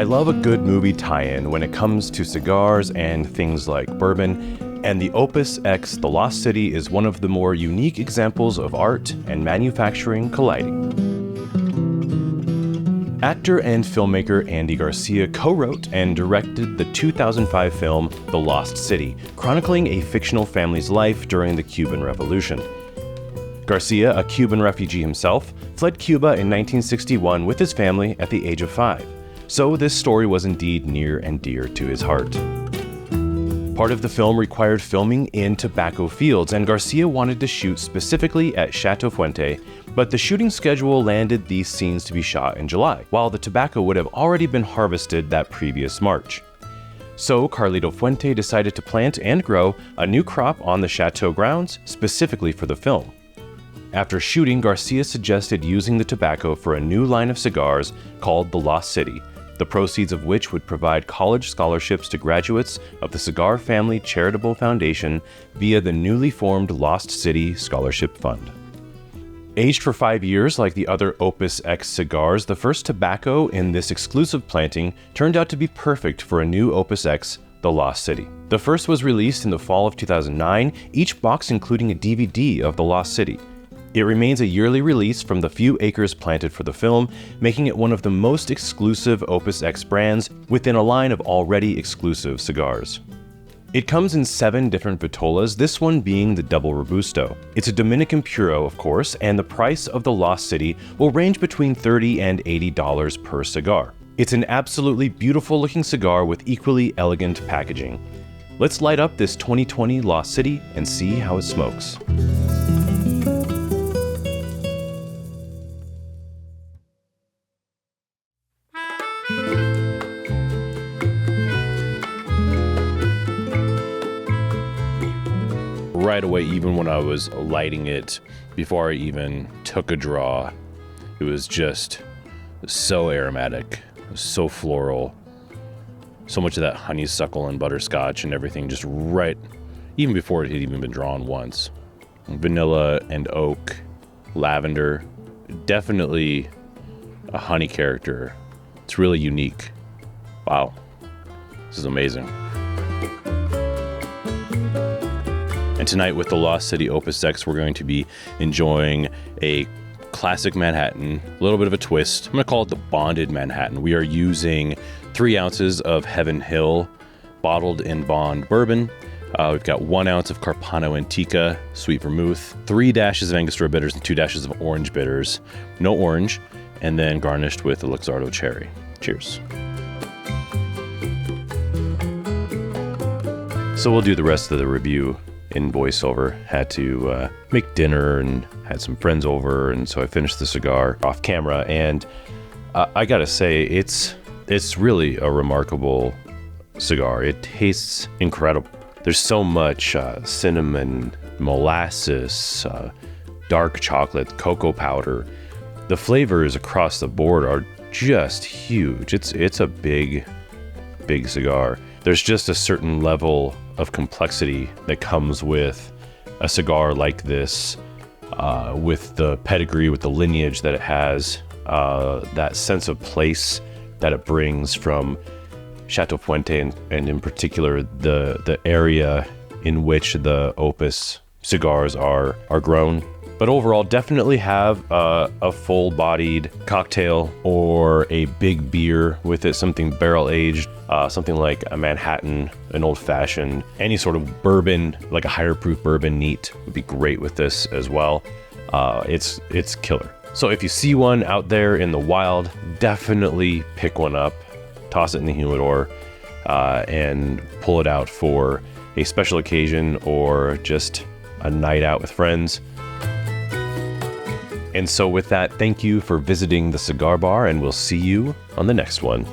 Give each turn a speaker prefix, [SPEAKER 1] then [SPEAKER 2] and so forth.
[SPEAKER 1] I love a good movie tie-in when it comes to cigars and things like bourbon, and the Opus X The Lost City is one of the more unique examples of art and manufacturing colliding. Actor and filmmaker Andy Garcia co-wrote and directed the 2005 film The Lost City, chronicling a fictional family's life during the Cuban Revolution. Garcia, a Cuban refugee himself, fled Cuba in 1961 with his family at the age of 5. So this story was indeed near and dear to his heart. Part of the film required filming in tobacco fields, and Garcia wanted to shoot specifically at Chateau Fuente, but the shooting schedule landed these scenes to be shot in July, while the tobacco would have already been harvested that previous March. So Carlito Fuente decided to plant and grow a new crop on the chateau grounds specifically for the film. After shooting, Garcia suggested using the tobacco for a new line of cigars called The Lost City, the proceeds of which would provide college scholarships to graduates of the Cigar Family Charitable Foundation via the newly formed Lost City Scholarship Fund. Aged for 5 years like the other Opus X cigars, the first tobacco in this exclusive planting turned out to be perfect for a new Opus X, The Lost City. The first was released in the fall of 2009, each box including a DVD of The Lost City. It remains a yearly release from the few acres planted for the film, making it one of the most exclusive Opus X brands within a line of already exclusive cigars. It comes in 7 different vitolas, this one being the Double Robusto. It's a Dominican Puro, of course, and the price of the Lost City will range between $30 and $80 per cigar. It's an absolutely beautiful looking cigar with equally elegant packaging. Let's light up this 2020 Lost City and see how it smokes. Right away, even when I was lighting it, before I even took a draw, it was just so aromatic, so floral, so much of that honeysuckle and butterscotch and everything just right, even before it had even been drawn once. Vanilla and oak, lavender, definitely a honey character. It's really unique. Wow, this is amazing. And tonight with the Lost City Opus X, we're going to be enjoying a classic Manhattan, a little bit of a twist. I'm going to call it the bonded Manhattan. We are using 3 ounces of Heaven Hill bottled in bond bourbon. We've got 1 ounce of Carpano Antica sweet vermouth, 3 dashes of Angostura bitters, and 2 dashes of orange bitters. No orange, and then garnished with a Luxardo cherry. Cheers. So we'll do the rest of the review in voiceover. Had to make dinner and had some friends over, and so I finished the cigar off camera, and I gotta say it's really a remarkable cigar. It tastes incredible. There's so much cinnamon, molasses, dark chocolate, cocoa powder. The flavors across the board are just huge. It's a big cigar. There's just a certain level of complexity that comes with a cigar like this, with the pedigree, with the lineage that it has, that sense of place that it brings from Chateau Fuente, and in particular the area in which the Opus cigars are grown. But overall, definitely have a full-bodied cocktail or a big beer with it, something barrel-aged, something like a Manhattan, an old-fashioned, any sort of bourbon, like a higher proof bourbon neat would be great with this as well. It's killer. So if you see one out there in the wild, definitely pick one up, toss it in the humidor, and pull it out for a special occasion or just a night out with friends. And so with that, thank you for visiting the Cigar Bar, and we'll see you on the next one.